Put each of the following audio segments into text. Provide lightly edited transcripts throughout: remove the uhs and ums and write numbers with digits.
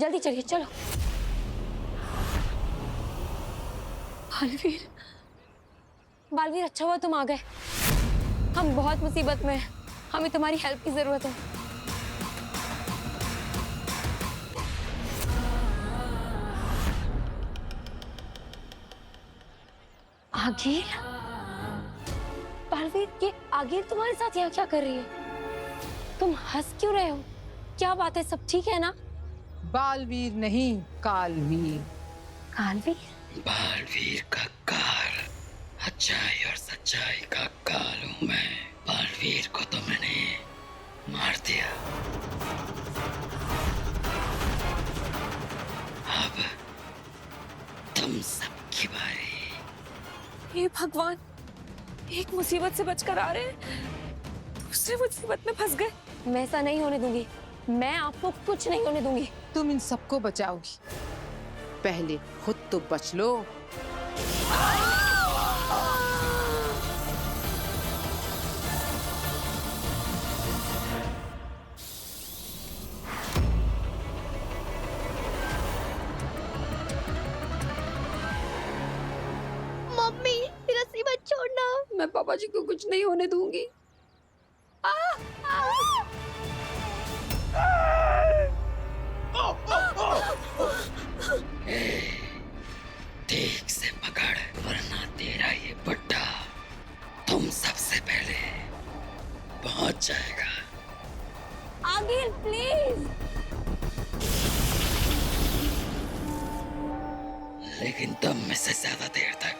जल्दी चलिए, चलो। बालवीर, बालवीर, अच्छा हुआ तुम आ गए। हम बहुत मुसीबत में हैं। हमें तुम्हारी हेल्प की जरूरत है। आगे? बालवीर, ये आगे तुम्हारे साथ यहाँ क्या कर रही है? तुम हंस क्यों रहे हो? क्या बात है, सब ठीक है ना? बालवीर नहीं, कालवीर। कालवीर? बालवीर का काल, अच्छाई और सच्चाई का काल हूं मैं। बालवीर को तो मैंने मार दिया, अब तुम सबकी बारी। हे भगवान, एक मुसीबत से बचकर आ रहे हैं, दूसरे मुसीबत में फंस गए। मैं ऐसा नहीं होने दूंगी। मैं आपको कुछ नहीं होने दूंगी। तुम इन सबको बचाओगी, पहले खुद तो बच लो। मम्मी, रस्सी मत छोड़ना। मैं पापा जी को कुछ नहीं होने दूंगी। आ, आ, ठीक से पकड़, वरना तेरा ये बुड्ढा तुम सबसे पहले पहुंच जाएगा। आगिल, प्लीज। लेकिन तुम इसे ज्यादा देर तक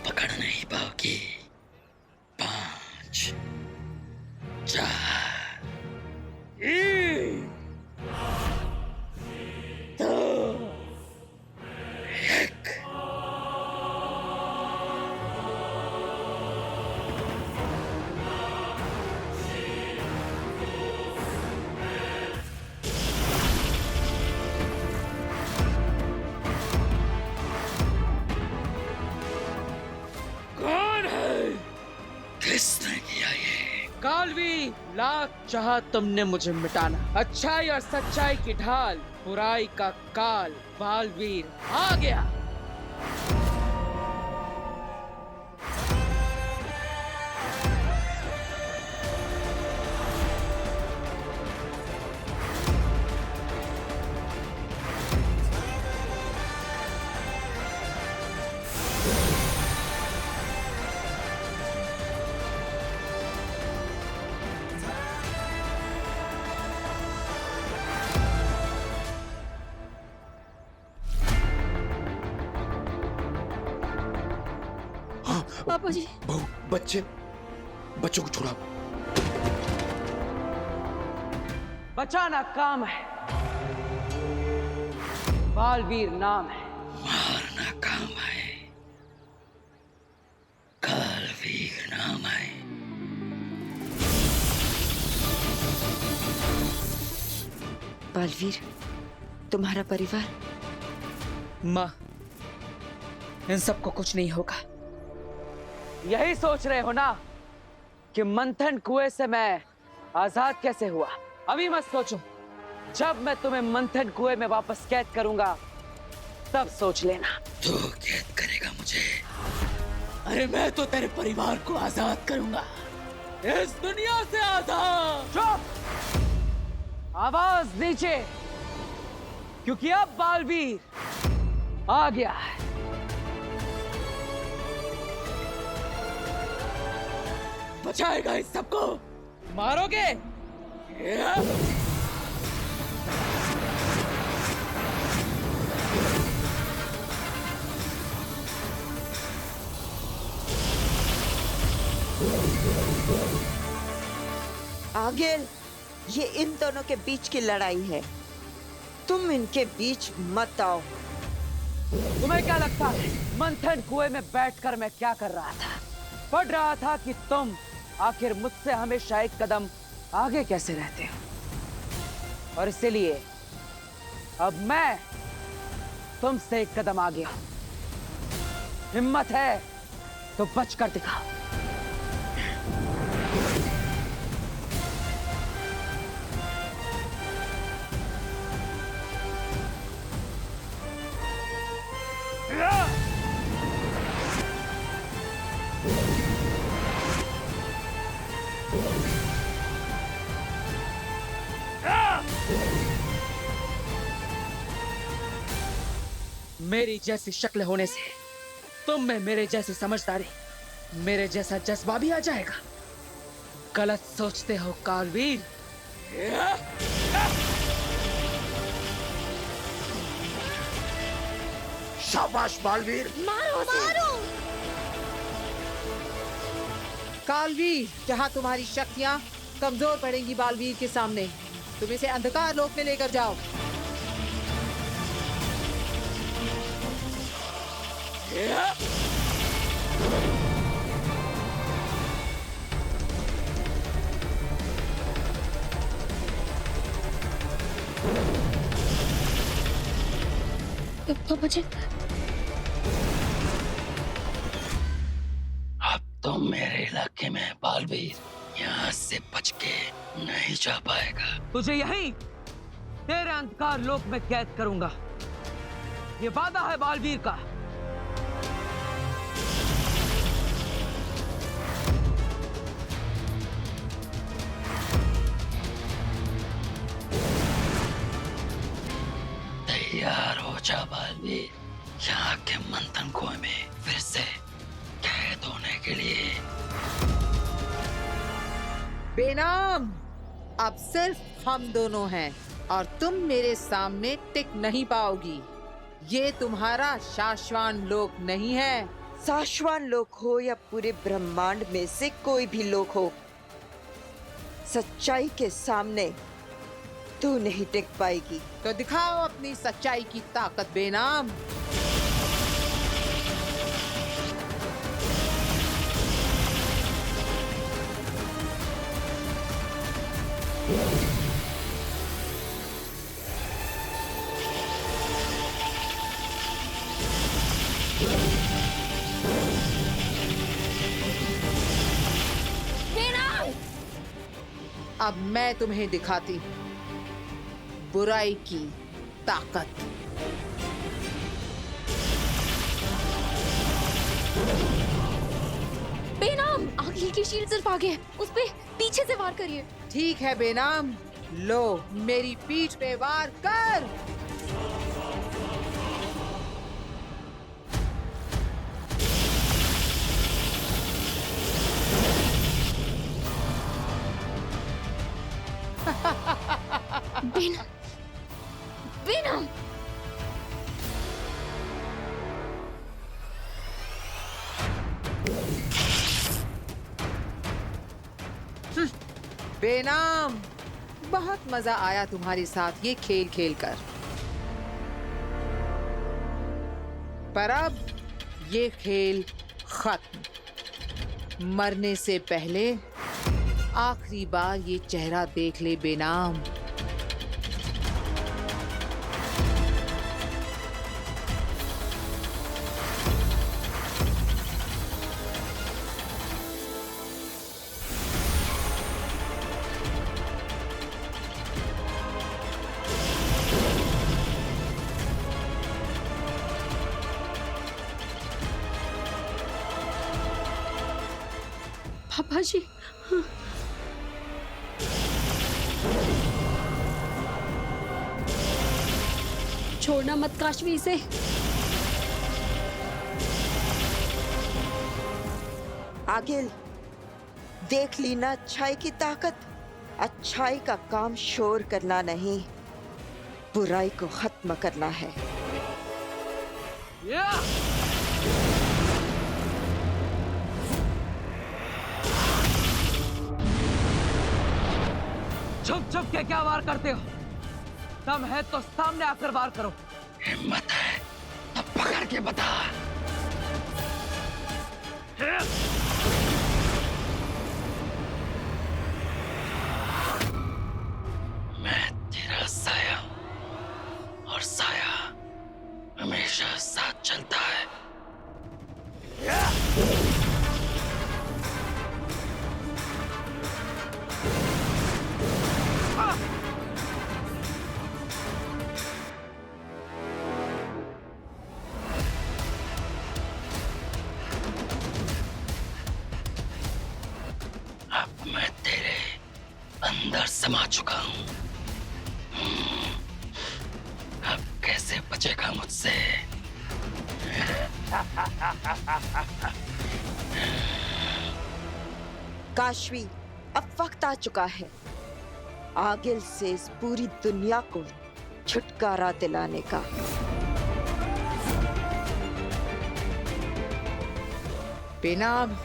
पकड़ नहीं पाओगी। 5, 4, 2, 1। कौन है? किसने किया ये? कालवीर, लाख चाहा तुमने मुझे मिटाना। अच्छाई और सच्चाई की ढाल, बुराई का काल, बालवीर आ गया। पापा जी, बहू, बच्चों को छुड़ाओ। बचाना काम है, बालवीर नाम है। मारना काम है, कालवीर नाम है। बालवीर, तुम्हारा परिवार? माँ, इन सबको कुछ नहीं होगा। यही सोच रहे हो ना कि मंथन कुएं से मैं आजाद कैसे हुआ? अभी मत सोचो, जब मैं तुम्हें मंथन कुएं में वापस कैद करूंगा तब सोच लेना। तू कैद करेगा मुझे? अरे मैं तो तेरे परिवार को आजाद करूंगा, इस दुनिया से आजाद। चुप! आवाज नीचे, क्योंकि अब बालवीर आ गया है। बचाएगा इस सबको? मारोगे? आगिल, ये इन दोनों के बीच की लड़ाई है, तुम इनके बीच मत आओ। तुम्हें क्या लगता है मंथन कुएं में बैठकर मैं क्या कर रहा था? पढ़ रहा था कि तुम आखिर मुझसे हमेशा एक कदम आगे कैसे रहते हो, और इसीलिए अब मैं तुमसे एक कदम आगे हूं। हिम्मत है तो बचकर दिखाओ। मेरी जैसी शक्ल होने से तुम में मेरे जैसी समझदारी, मेरे जैसा जज्बा भी आ जाएगा। गलत सोचते हो कालवीर। शाबाश बालवीर। मारो मारो। कालवीर, जहाँ तुम्हारी शक्तियाँ कमजोर पड़ेंगी बालवीर के सामने, तुम इसे अंधकार लोक में लेकर जाओ। पापा जी, अब तो मेरे इलाके में बालवीर यहाँ से बच के नहीं जा पाएगा। तुझे यहीं तेरे अंधकार लोक में कैद करूंगा। ये वादा है बालवीर का। तैयार हो जा बालवीर, यहाँ के मंथन कुएं में फिर से कैद होने के लिए। बेनाम, अब सिर्फ हम दोनों हैं और तुम मेरे सामने टिक नहीं पाओगी। ये तुम्हारा शाश्वत लोक नहीं है। शाश्वत लोक हो या पूरे ब्रह्मांड में से कोई भी लोक हो, सच्चाई के सामने तू नहीं टिक पाएगी। तो दिखाओ अपनी सच्चाई की ताकत बेनाम। अब मैं तुम्हें दिखाती हूँ बुराई की ताकत। बेनाम, आगे की शील्ड सिर्फ आगे है, उस पे पीछे से वार करिए। ठीक है बेनाम, लो मेरी पीठ पे वार कर। बेनाम, बेनाम। बेनाम, बहुत मजा आया तुम्हारे साथ ये खेल खेल कर, पर अब ये खेल खत्म। मरने से पहले आखिरी बार ये चेहरा देख ले बेनाम। पापा जी, छोड़ना मत काशवी से। आगिल, देख ली ना अच्छाई की ताकत। अच्छाई का काम शोर करना नहीं, बुराई को खत्म करना है। छुप छुप के क्या वार करते हो? दम है तो सामने आकर वार करो। हिम्मत है तो पकड़ के बता। मैं तेरा साया हूं और साया हमेशा साथ चलता है। अंदर समा चुका हूं। अब कैसे बचेगा मुझसे? काशवी, अब वक्त आ चुका है आगिल से इस पूरी दुनिया को छुटकारा दिलाने का। बेनाम,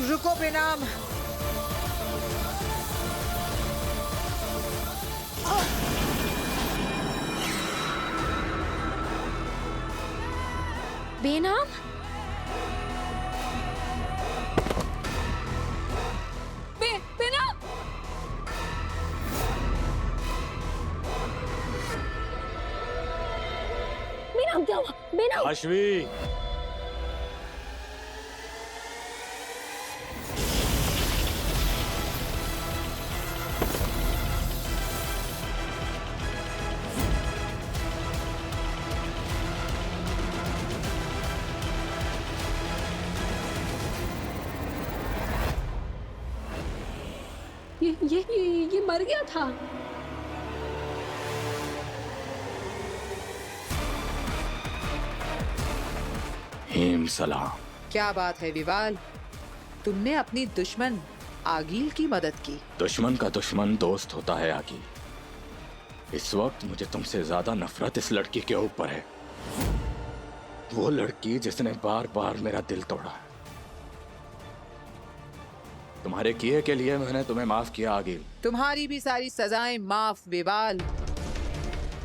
रुको बेनाम। बेनाम? बेनाम? बेनाम क्या हुआ? बेनाम? काशवी, ये मर गया था। हेम सलाम। क्या बात है विवाल, तुमने अपनी दुश्मन आगील की मदद की। दुश्मन का दुश्मन दोस्त होता है आगी। इस वक्त मुझे तुमसे ज्यादा नफरत इस लड़की के ऊपर है, वो लड़की जिसने बार बार मेरा दिल तोड़ा। तुम्हारे किए के लिए मैंने तुम्हें माफ किया आगिल। तुम्हारी भी सारी सजाएं माफ विवाल।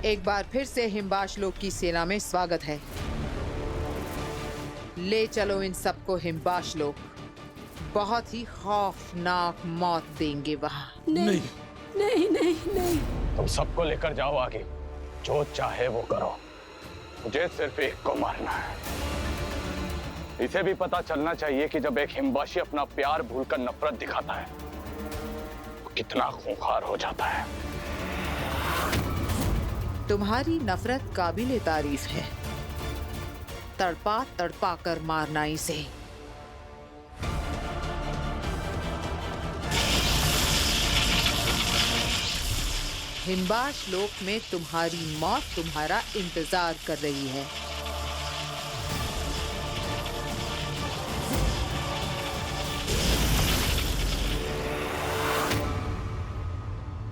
एक बार फिर से हिमबाश लोग की सेना में स्वागत है। ले चलो इन सबको हिमबाश लोग, बहुत ही खौफनाक मौत देंगे वहां। नहीं, नहीं नहीं नहीं। तुम सबको लेकर जाओ आगे, जो चाहे वो करो, मुझे सिर्फ एक को मारना है। इसे भी पता चलना चाहिए कि जब एक हिमबाशी अपना प्यार भूलकर नफरत दिखाता है तो कितना खूंखार हो जाता है। तुम्हारी नफरत काबिले तारीफ है, तड़पा तड़पा कर मारना इसे। हिमबाश लोक में तुम्हारी मौत तुम्हारा इंतजार कर रही है।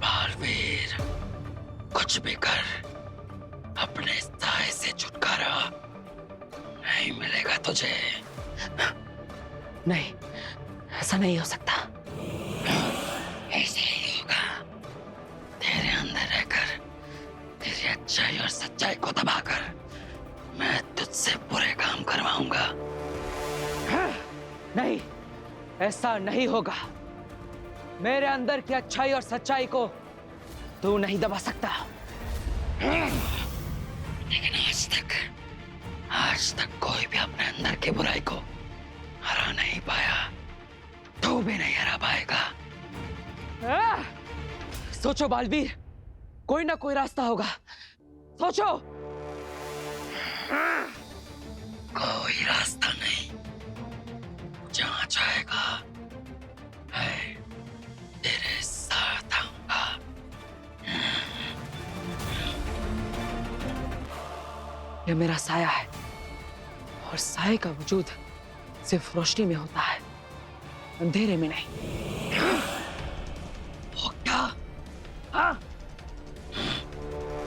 बालवीर, कुछ भी कर, अपने साए से छुटकारा नहीं मिलेगा तुझे। नहीं, ऐसा नहीं हो सकता। ऐसा ही होगा। तेरे अंदर रहकर तेरी अच्छाई और सच्चाई को दबाकर मैं तुझसे बुरे काम करवाऊंगा। नहीं, ऐसा नहीं होगा। मेरे अंदर की अच्छाई और सच्चाई को तू नहीं दबा सकता। लेकिन आज तक कोई भी अपने अंदर की बुराई को हरा नहीं पाया, तू भी नहीं हरा पाएगा। सोचो बालवीर, कोई ना कोई रास्ता होगा। सोचो। कोई रास्ता नहीं, जहां जाएगा मैं तेरे साथ आऊंगा। यह मेरा साया है, और साये का वजूद सिर्फ रोशनी में होता है, अंधेरे में नहीं। वो क्या? हाँ?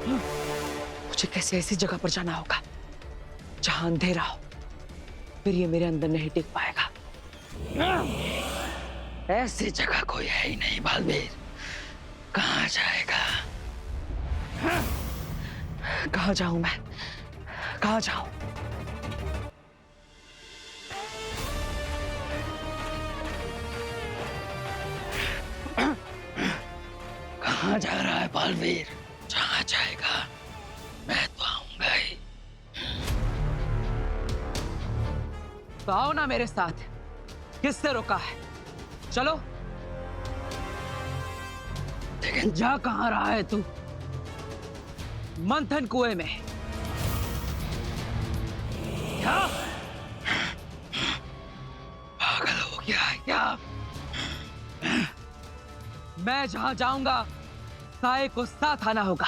मुझे कैसे ऐसी जगह पर जाना होगा जहां अंधेरा हो, फिर ये मेरे अंदर नहीं टिक पाएगा। ऐसी जगह कोई है ही नहीं बालवीर। कहाँ जाएगा? कहाँ जाऊं मैं? कहाँ जाऊं? कहाँ जा रहा है बालवीर? जहाँ जाएगा मैं तो आऊंगा ही। तो आओ ना मेरे साथ, किससे रोका है? चलो। लेकिन जा कहाँ रहा है तू? मंथन कुएं में। क्या? पागल हो गया है क्या? मैं जहां जाऊंगा साये को साथ आना होगा।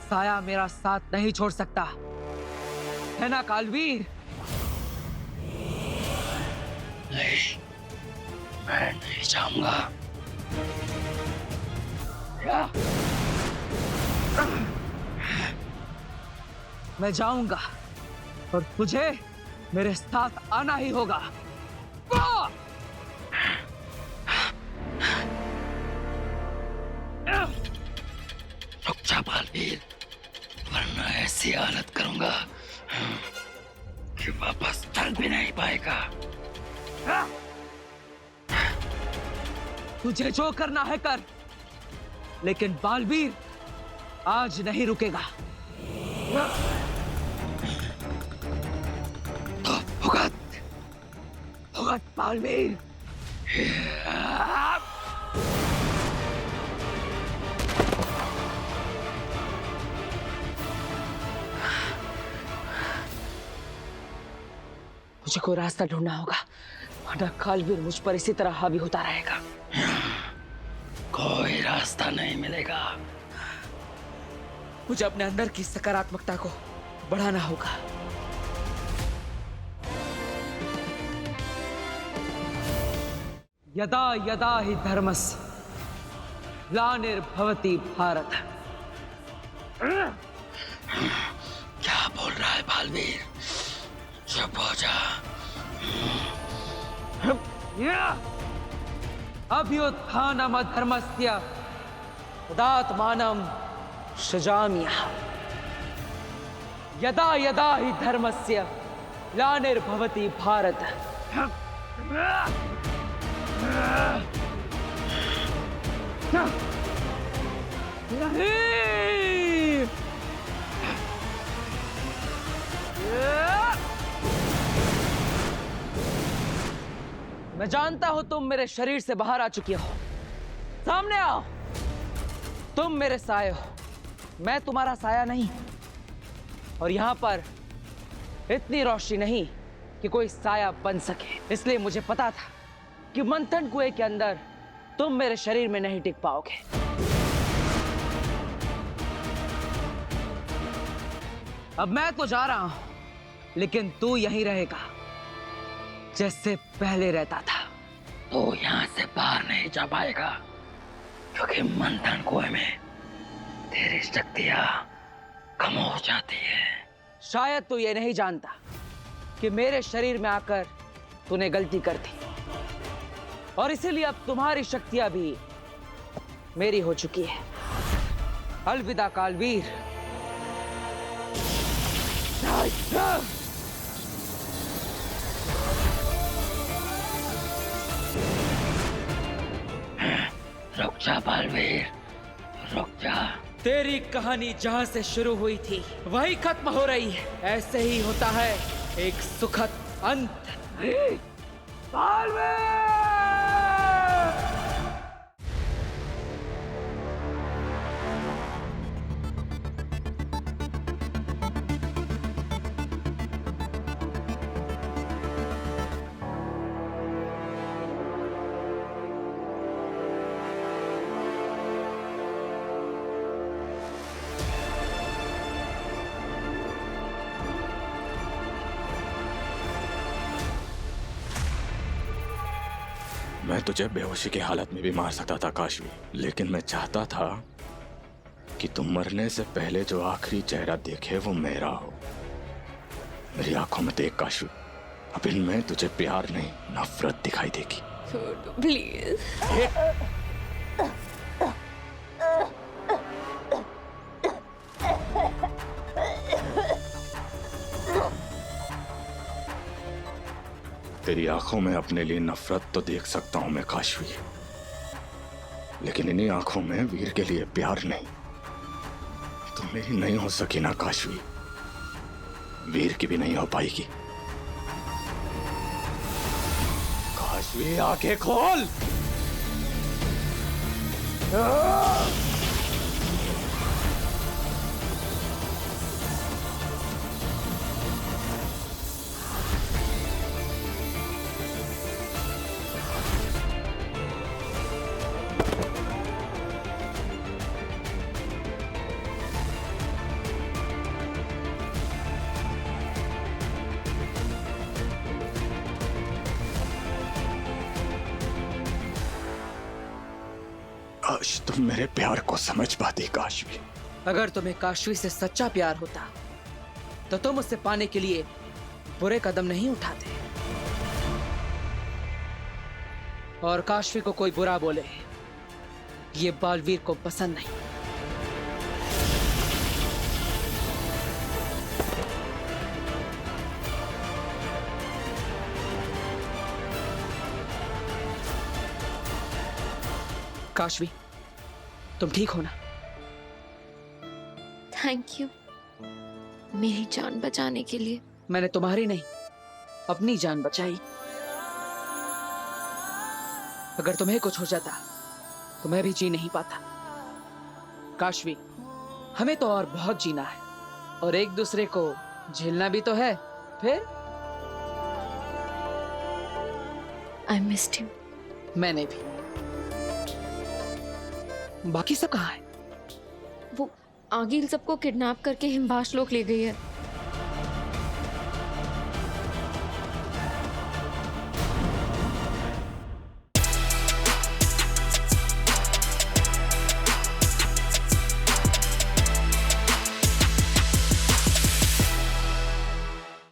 साया मेरा साथ नहीं छोड़ सकता, है ना कालवीर? नहीं, मैं नहीं जाऊंगा। मैं जाऊंगा और तुझे मेरे साथ आना ही होगा। रुक जा बालवीर, वरना ऐसी हालत करूंगा कि वापस चल भी नहीं पाएगा। तुझे जो करना है कर, लेकिन बालवीर आज नहीं रुकेगा। तो भुगत भगत बालवीर। मुझे कोई रास्ता ढूंढना होगा, वरना कालवीर मुझ पर इसी तरह हावी होता रहेगा। कोई रास्ता नहीं मिलेगा। मुझे अपने अंदर की सकारात्मकता को बढ़ाना होगा। यदा यदा हि धर्मस्य ग्लानिर्भवति भारत। क्या बोल रहा है बालवीर? चुप हो जा। अभ्युत्थानम धर्मस्य तदात्मानं सृजाम्यहम्। यदा यदा हि धर्मस्य ग्लानिर्भवति भारत। मैं जानता हूं तुम मेरे शरीर से बाहर आ चुकी हो। सामने आओ। तुम मेरे साये हो, मैं तुम्हारा साया नहीं। और यहां पर इतनी रोशनी नहीं कि कोई साया बन सके। इसलिए मुझे पता था कि मंथन कुएं के अंदर तुम मेरे शरीर में नहीं टिक पाओगे। अब मैं तो जा रहा हूं, लेकिन तू यहीं रहेगा जैसे पहले रहता था। तो यहाँ से बाहर नहीं जा पाएगा, क्योंकि मंथन कुएं में तेरी शक्तियां कम हो जाती है। शायद तू ये नहीं जानता कि मेरे शरीर में आकर तूने गलती कर दी, और इसीलिए अब तुम्हारी शक्तियां भी मेरी हो चुकी है। अलविदा कालवीर। रुक जा बालवीर, रुक जा। तेरी कहानी जहां से शुरू हुई थी वही खत्म हो रही है। ऐसे ही होता है एक सुखद अंत। बालवीर! मैं तुझे बेहोशी की हालत में भी मार सकता था काशवी, लेकिन मैं चाहता था कि तुम मरने से पहले जो आखिरी चेहरा देखे वो मेरा हो। मेरी आंखों में देख काशवी, अब इनमें तुझे प्यार नहीं नफरत दिखाई देगी। प्लीज। तेरी आंखों में अपने लिए नफरत तो देख सकता हूं मैं काशवी, लेकिन इन्हीं आंखों में वीर के लिए प्यार नहीं। तुम मेरी नहीं हो सकी ना काशवी, वीर की भी नहीं हो पाएगी। काशवी आंखें खोल। काश तुम मेरे प्यार को समझ पाती काशवी। अगर तुम्हें काशवी से सच्चा प्यार होता तो तुम उससे पाने के लिए बुरे कदम नहीं उठाते। और काशवी को कोई बुरा बोले ये बालवीर को पसंद नहीं। काशवी, तुम ठीक हो ना? थैंक यू मेरी जान बचाने के लिए। मैंने तुम्हारी नहीं, अपनी जान बचाई। अगर तुम्हें कुछ हो जाता तो मैं भी जी नहीं पाता। काशवी, हमें तो और बहुत जीना है और एक दूसरे को झेलना भी तो है। फिर आई मिस्ड यू। मैंने भी। बाकी सब कहाँ है? वो आगिल सबको किडनैप करके हिमबाश लोग ले गई है।